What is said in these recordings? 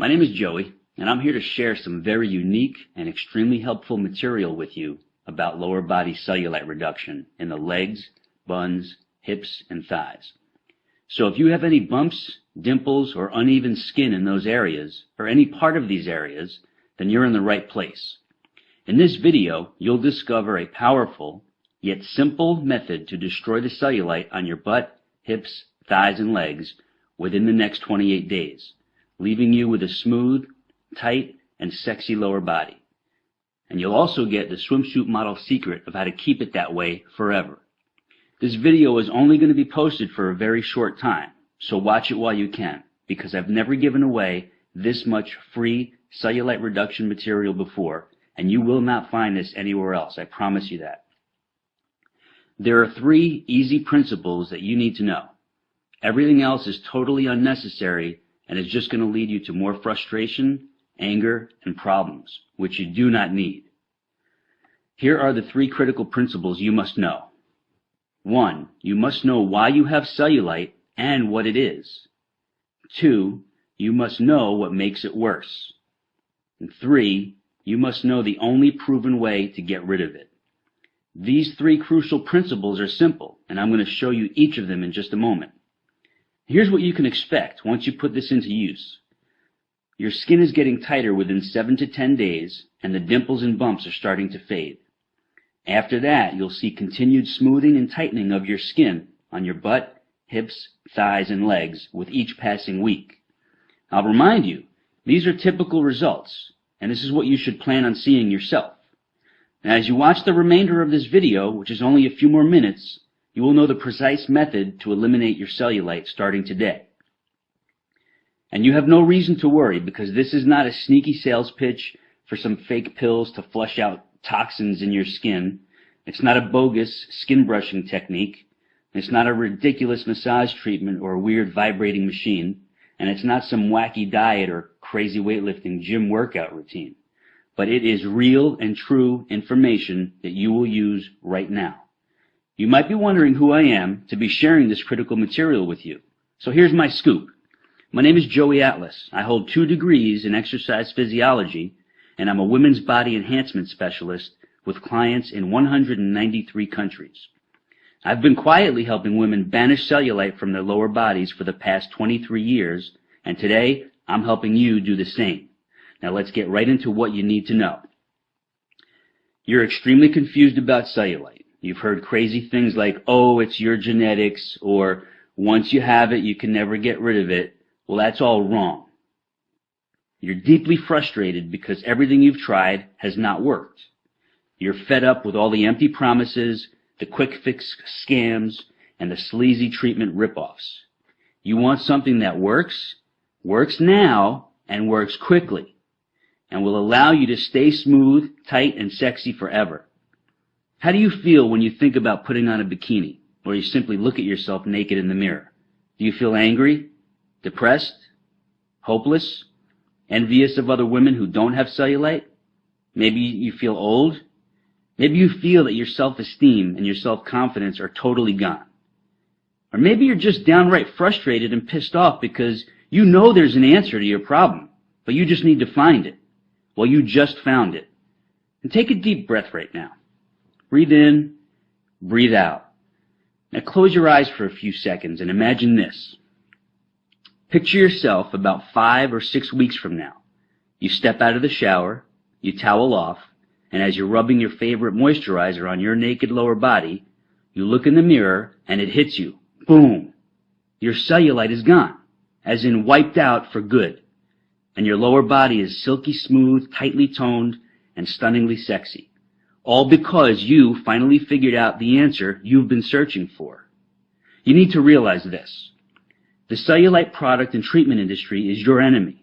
My name is Joey, and I'm here to share some very unique and extremely helpful material with you about lower body cellulite reduction in the legs, buns, hips, and thighs. So if you have any bumps, dimples, or uneven skin in those areas, or any part of these areas, then you're in the right place. In this video, you'll discover a powerful, yet simple method to destroy the cellulite on your butt, hips, thighs, and legs within the next 28 days, leaving you with a smooth, tight, and sexy lower body. And you'll also get the swimsuit model secret of how to keep it that way forever. This video is only going to be posted for a very short time, so watch it while you can, because I've never given away this much free cellulite reduction material before, and you will not find this anywhere else, I promise you that. There are 3 easy principles that you need to know. Everything else is totally unnecessary and is just going to lead you to more frustration, anger, and problems, which you do not need. Here are the 3 critical principles you must know. 1. You must know why you have cellulite and what it is. 2. You must know what makes it worse. And 3. You must know the only proven way to get rid of it. These 3 crucial principles are simple, and I'm going to show you each of them in just a moment. Here's what you can expect once you put this into use. Your skin is getting tighter within 7 to 10 days, and the dimples and bumps are starting to fade. After that, you'll see continued smoothing and tightening of your skin on your butt, hips, thighs, and legs with each passing week. I'll remind you, these are typical results, and this is what you should plan on seeing yourself. Now, as you watch the remainder of this video, which is only a few more minutes, you will know the precise method to eliminate your cellulite starting today. And you have no reason to worry, because this is not a sneaky sales pitch for some fake pills to flush out toxins in your skin. It's not a bogus skin brushing technique. It's not a ridiculous massage treatment or a weird vibrating machine. And it's not some wacky diet or crazy weightlifting gym workout routine. But it is real and true information that you will use right now. You might be wondering who I am to be sharing this critical material with you. So here's my scoop. My name is Joey Atlas. I hold 2 degrees in exercise physiology, and I'm a women's body enhancement specialist with clients in 193 countries. I've been quietly helping women banish cellulite from their lower bodies for the past 23 years, and today I'm helping you do the same. Now let's get right into what you need to know. You're extremely confused about cellulite. You've heard crazy things like, oh, it's your genetics, or once you have it, you can never get rid of it. Well, that's all wrong. You're deeply frustrated because everything you've tried has not worked. You're fed up with all the empty promises, the quick fix scams, and the sleazy treatment ripoffs. You want something that works now, and works quickly, and will allow you to stay smooth, tight, and sexy forever. How do you feel when you think about putting on a bikini, or you simply look at yourself naked in the mirror? Do you feel angry, depressed, hopeless, envious of other women who don't have cellulite? Maybe you feel old. Maybe you feel that your self-esteem and your self-confidence are totally gone. Or maybe you're just downright frustrated and pissed off because you know there's an answer to your problem, but you just need to find it. Well, you just found it. And take a deep breath right now. Breathe in, breathe out. Now close your eyes for a few seconds and imagine this. Picture yourself about 5 or 6 weeks from now. You step out of the shower, you towel off, and as you're rubbing your favorite moisturizer on your naked lower body, you look in the mirror and it hits you. Boom! Your cellulite is gone, as in wiped out for good. And your lower body is silky smooth, tightly toned, and stunningly sexy. All because you finally figured out the answer you've been searching for. You need to realize this. The cellulite product and treatment industry is your enemy.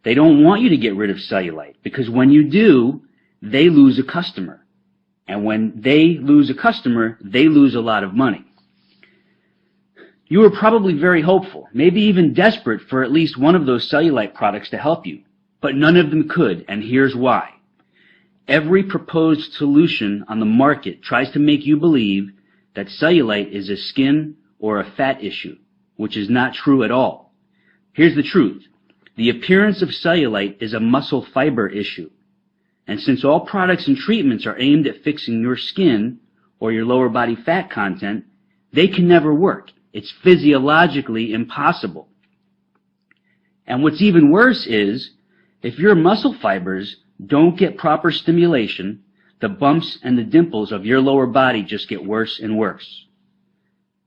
They don't want you to get rid of cellulite, because when you do, they lose a customer. And when they lose a customer, they lose a lot of money. You were probably very hopeful, maybe even desperate for at least one of those cellulite products to help you, but none of them could, and here's why. Every proposed solution on the market tries to make you believe that cellulite is a skin or a fat issue, which is not true at all. Here's the truth. The appearance of cellulite is a muscle fiber issue. And since all products and treatments are aimed at fixing your skin or your lower body fat content, they can never work. It's physiologically impossible. And what's even worse is, if your muscle fibers don't get proper stimulation, the bumps and the dimples of your lower body just get worse and worse.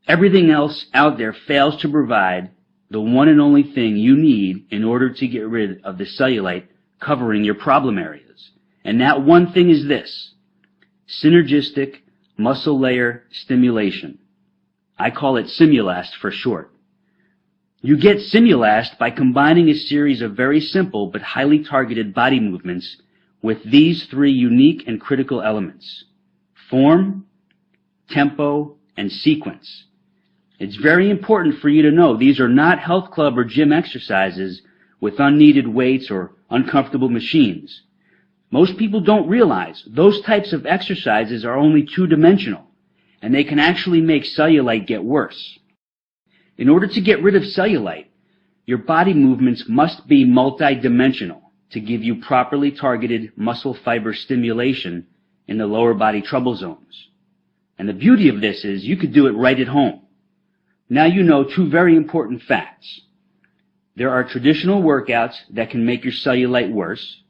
Everything else out there fails to provide the one and only thing you need in order to get rid of the cellulite covering your problem areas. And that one thing is this: synergistic muscle layer stimulation. I call it Simulast for short. You get Simulast by combining a series of very simple but highly targeted body movements with these three unique and critical elements: form, tempo, and sequence. It's very important for you to know these are not health club or gym exercises with unneeded weights or uncomfortable machines. Most people don't realize those types of exercises are only two-dimensional, and they can actually make cellulite get worse. In order to get rid of cellulite, your body movements must be multidimensional to give you properly targeted muscle fiber stimulation in the lower body trouble zones. And the beauty of this is you could do it right at home. Now you know two very important facts. There are traditional workouts that can make your cellulite worse,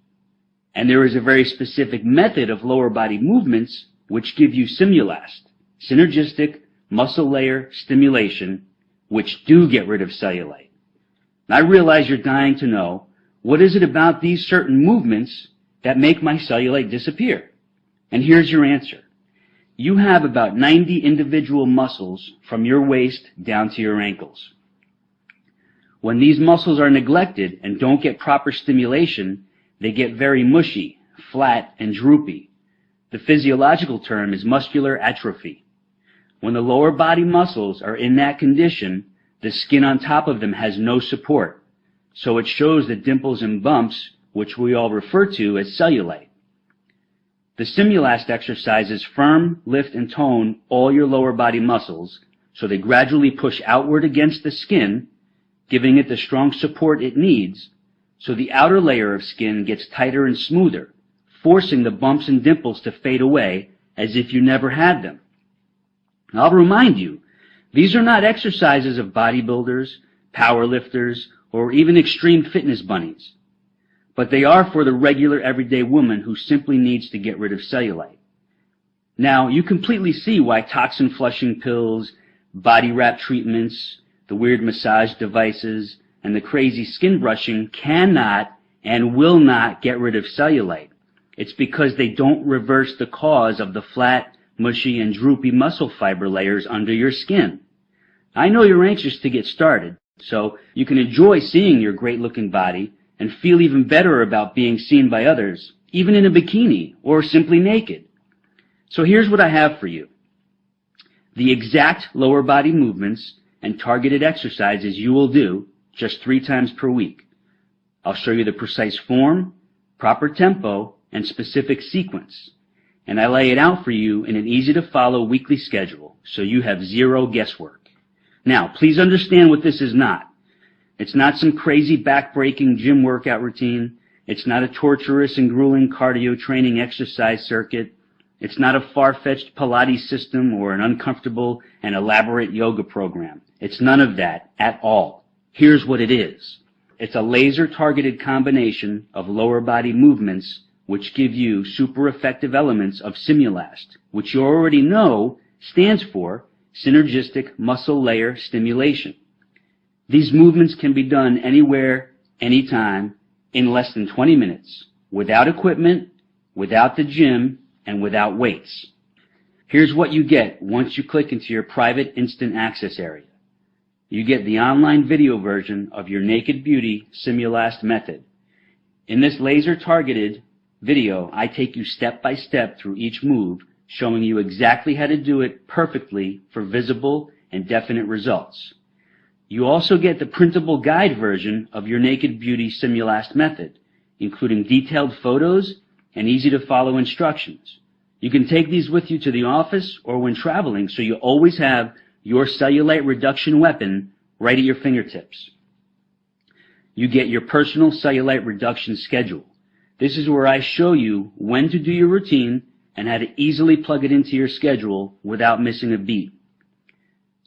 and there is a very specific method of lower body movements which give you Simulast, synergistic muscle layer stimulation, which do get rid of cellulite. And I realize you're dying to know, what is it about these certain movements that make my cellulite disappear? And here's your answer. You have about 90 individual muscles from your waist down to your ankles. When these muscles are neglected and don't get proper stimulation, they get very mushy, flat, and droopy. The physiological term is muscular atrophy. When the lower body muscles are in that condition, the skin on top of them has no support, so it shows the dimples and bumps, which we all refer to as cellulite. The Simulast exercises firm, lift, and tone all your lower body muscles, so they gradually push outward against the skin, giving it the strong support it needs, so the outer layer of skin gets tighter and smoother, forcing the bumps and dimples to fade away as if you never had them. I'll remind you, these are not exercises of bodybuilders, powerlifters, or even extreme fitness bunnies, but they are for the regular everyday woman who simply needs to get rid of cellulite. Now, you completely see why toxin flushing pills, body wrap treatments, the weird massage devices, and the crazy skin brushing cannot and will not get rid of cellulite. It's because they don't reverse the cause of the flat, mushy, and droopy muscle fiber layers under your skin. I know you're anxious to get started, so you can enjoy seeing your great-looking body and feel even better about being seen by others, even in a bikini or simply naked. So here's what I have for you: the exact lower body movements and targeted exercises you will do just 3 times per week. I'll show you the precise form, proper tempo, and specific sequence. And I lay it out for you in an easy-to-follow weekly schedule, so you have zero guesswork. Now, please understand what this is not. It's not some crazy back-breaking gym workout routine. It's not a torturous and grueling cardio training exercise circuit. It's not a far-fetched Pilates system or an uncomfortable and elaborate yoga program. It's none of that at all. Here's what it is. It's a laser-targeted combination of lower body movements which give you super effective elements of Simulast, which you already know stands for synergistic muscle layer stimulation. These movements can be done anywhere, anytime, in less than 20 minutes, without equipment, without the gym, and without weights. Here's what you get once you click into your private instant access area. You get the online video version of your Naked Beauty Simulast method. In this laser-targeted video, I take you step by step through each move, showing you exactly how to do it perfectly for visible and definite results. You also get the printable guide version of your Naked Beauty Simulast method, including detailed photos and easy-to-follow instructions. You can take these with you to the office or when traveling, so you always have your cellulite reduction weapon right at your fingertips. You get your personal cellulite reduction schedule. This is where I show you when to do your routine and how to easily plug it into your schedule without missing a beat.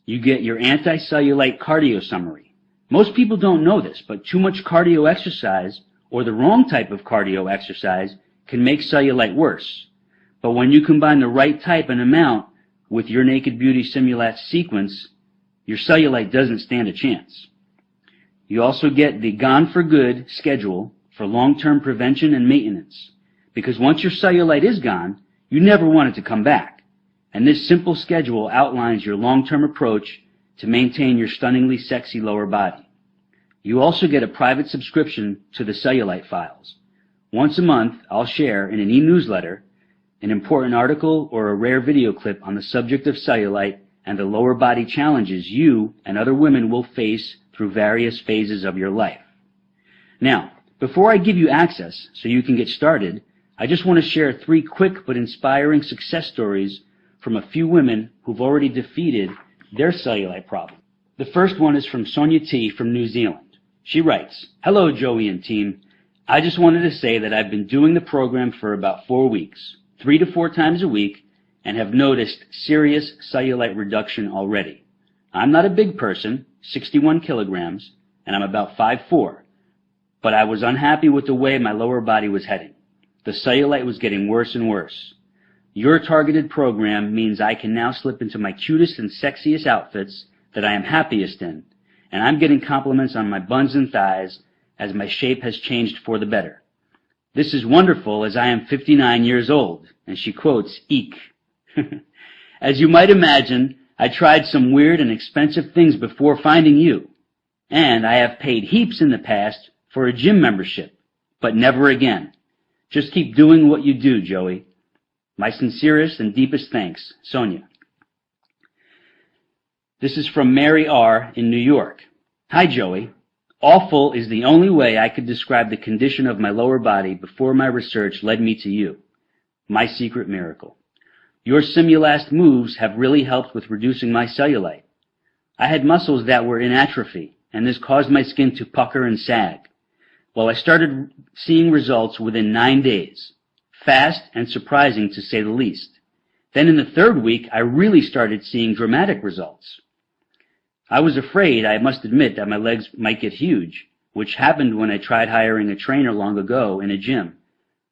You get your anti-cellulite cardio summary. Most people don't know this, but too much cardio exercise or the wrong type of cardio exercise can make cellulite worse. But when you combine the right type and amount with your Naked Beauty Simulat sequence, your cellulite doesn't stand a chance. You also get the Gone for Good schedule for long-term prevention and maintenance, because once your cellulite is gone, you never want it to come back. And this simple schedule outlines your long-term approach to maintain your stunningly sexy lower body. You also get a private subscription to the cellulite files. Once a month, I'll share in an e-newsletter an important article or a rare video clip on the subject of cellulite and the lower body challenges you and other women will face through various phases of your life. Now, before I give you access so you can get started, I just want to share 3 quick but inspiring success stories from a few women who've already defeated their cellulite problem. The first one is from Sonia T. from New Zealand. She writes, "Hello, Joey and team. I just wanted to say that I've been doing the program for about 4 weeks, 3 to 4 times a week, and have noticed serious cellulite reduction already. I'm not a big person, 61 kilograms, and I'm about 5'4", but I was unhappy with the way my lower body was heading. The cellulite was getting worse and worse. Your targeted program means I can now slip into my cutest and sexiest outfits that I am happiest in, and I'm getting compliments on my buns and thighs as my shape has changed for the better. This is wonderful as I am 59 years old," and she quotes, "Eek." As you might imagine, I tried some weird and expensive things before finding you, and I have paid heaps in the past for a gym membership, but never again. Just keep doing what you do, Joey. My sincerest and deepest thanks, Sonia. This is from Mary R. in New York. "Hi, Joey. Awful is the only way I could describe the condition of my lower body before my research led me to you. My secret miracle. Your Simulast moves have really helped with reducing my cellulite. I had muscles that were in atrophy, and this caused my skin to pucker and sag. Well, I started seeing results within 9 days. Fast and surprising, to say the least. Then in the 3rd week, I really started seeing dramatic results. I was afraid, I must admit, that my legs might get huge, which happened when I tried hiring a trainer long ago in a gym.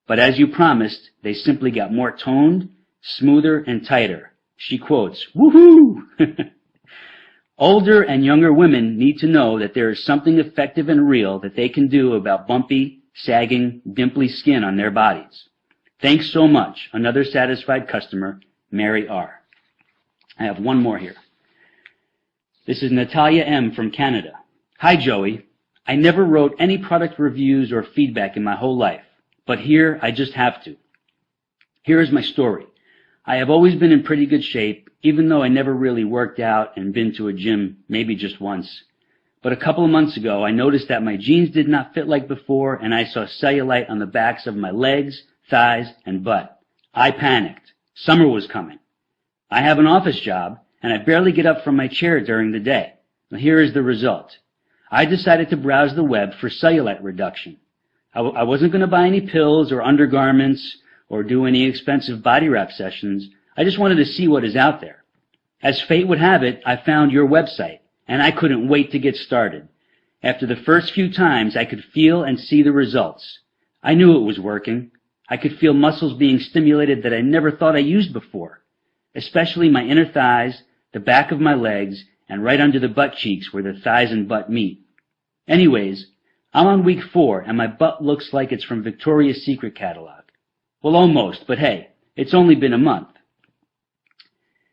But as you promised, they simply got more toned, smoother, and tighter." She quotes, "Woohoo!" Older and younger women need to know that there is something effective and real that they can do about bumpy, sagging, dimply skin on their bodies. Thanks so much. Another satisfied customer, Mary R. I have one more here. This is Natalia M. from Canada. "Hi, Joey. I never wrote any product reviews or feedback in my whole life, but here I just have to. Here is my story. I have always been in pretty good shape, even though I never really worked out and been to a gym maybe just once. But a couple of months ago, I noticed that my jeans did not fit like before, and I saw cellulite on the backs of my legs, thighs, and butt. I panicked. Summer was coming. I have an office job, and I barely get up from my chair during the day. Now, here is the result. I decided to browse the web for cellulite reduction. I wasn't going to buy any pills or undergarments or do any expensive body wrap sessions. I just wanted to see what is out there. As fate would have it, I found your website, and I couldn't wait to get started. After the first few times, I could feel and see the results. I knew it was working. I could feel muscles being stimulated that I never thought I used before, especially my inner thighs, the back of my legs, and right under the butt cheeks where the thighs and butt meet. Anyways, I'm on week 4, and my butt looks like it's from Victoria's Secret catalog. Well, almost, but hey, it's only been a month.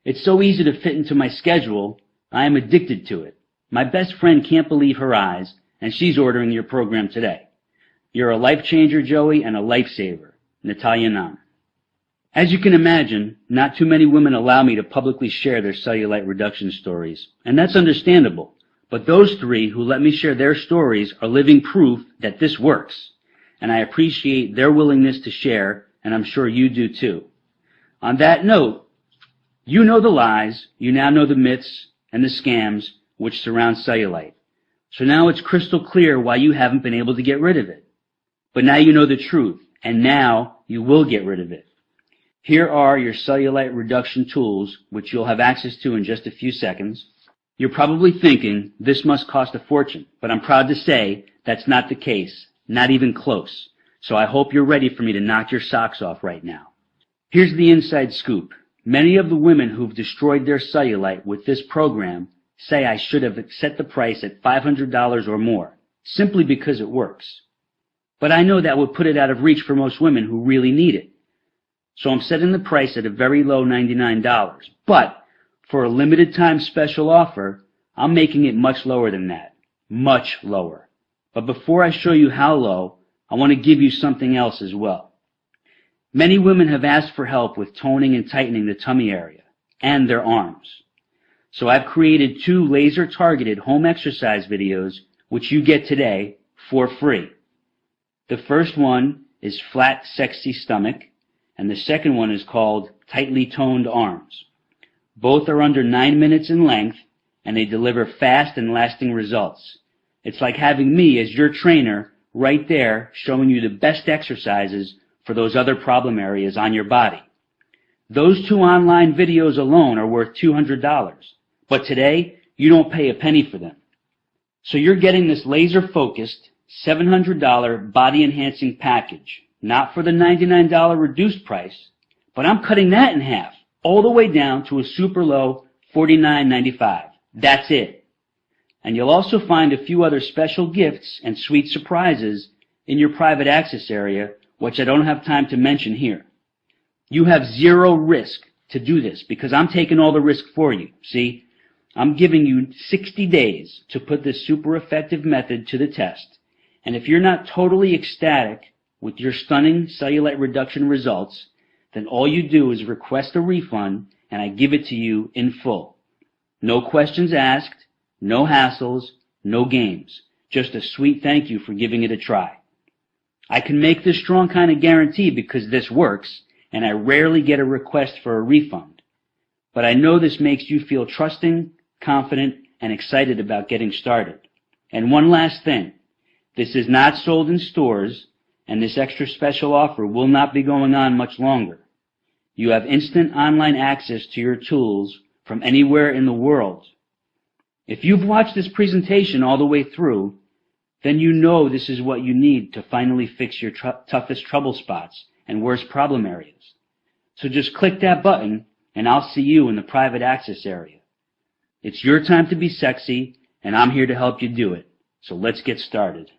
It's so easy to fit into my schedule, I am addicted to it. My best friend can't believe her eyes, and she's ordering your program today. You're a life changer, Joey, and a lifesaver. Natalia Nam. As you can imagine, not too many women allow me to publicly share their cellulite reduction stories, and that's understandable. But those 3 who let me share their stories are living proof that this works, and I appreciate their willingness to share, and I'm sure you do too. On that note, you know the lies, you now know the myths and the scams which surround cellulite. So now it's crystal clear why you haven't been able to get rid of it. But now you know the truth, and now you will get rid of it. Here are your cellulite reduction tools, which you'll have access to in just a few seconds. You're probably thinking, this must cost a fortune, but I'm proud to say that's not the case, not even close. So I hope you're ready for me to knock your socks off right now. Here's the inside scoop. Many of the women who've destroyed their cellulite with this program say I should have set the price at $500 or more, simply because it works. But I know that would put it out of reach for most women who really need it. So I'm setting the price at a very low $99. But for a limited time special offer, I'm making it much lower than that. Much lower. But before I show you how low, I want to give you something else as well. Many women have asked for help with toning and tightening the tummy area and their arms. So I've created 2 laser-targeted home exercise videos which you get today for free. The first one is Flat, Sexy Stomach, and the second one is called Tightly Toned Arms. Both are under 9 minutes in length, and they deliver fast and lasting results. It's like having me as your trainer right there showing you the best exercises for those other problem areas on your body. Those 2 online videos alone are worth $200, but today you don't pay a penny for them. So you're getting this laser-focused $700 body-enhancing package, not for the $99 reduced price, but I'm cutting that in half, all the way down to a super low $49.95. That's it. And you'll also find a few other special gifts and sweet surprises in your private access area, which I don't have time to mention here. You have 0 risk to do this because I'm taking all the risk for you. See, I'm giving you 60 days to put this super effective method to the test. And if you're not totally ecstatic with your stunning cellulite reduction results, then all you do is request a refund and I give it to you in full. No questions asked, no hassles, no games. Just a sweet thank you for giving it a try. I can make this strong kind of guarantee because this works, and I rarely get a request for a refund. But I know this makes you feel trusting, confident, and excited about getting started. And one last thing. This is not sold in stores, and this extra special offer will not be going on much longer. You have instant online access to your tools from anywhere in the world. If you've watched this presentation all the way through, then you know this is what you need to finally fix your toughest trouble spots and worst problem areas. So just click that button and I'll see you in the private access area. It's your time to be sexy and I'm here to help you do it. So let's get started.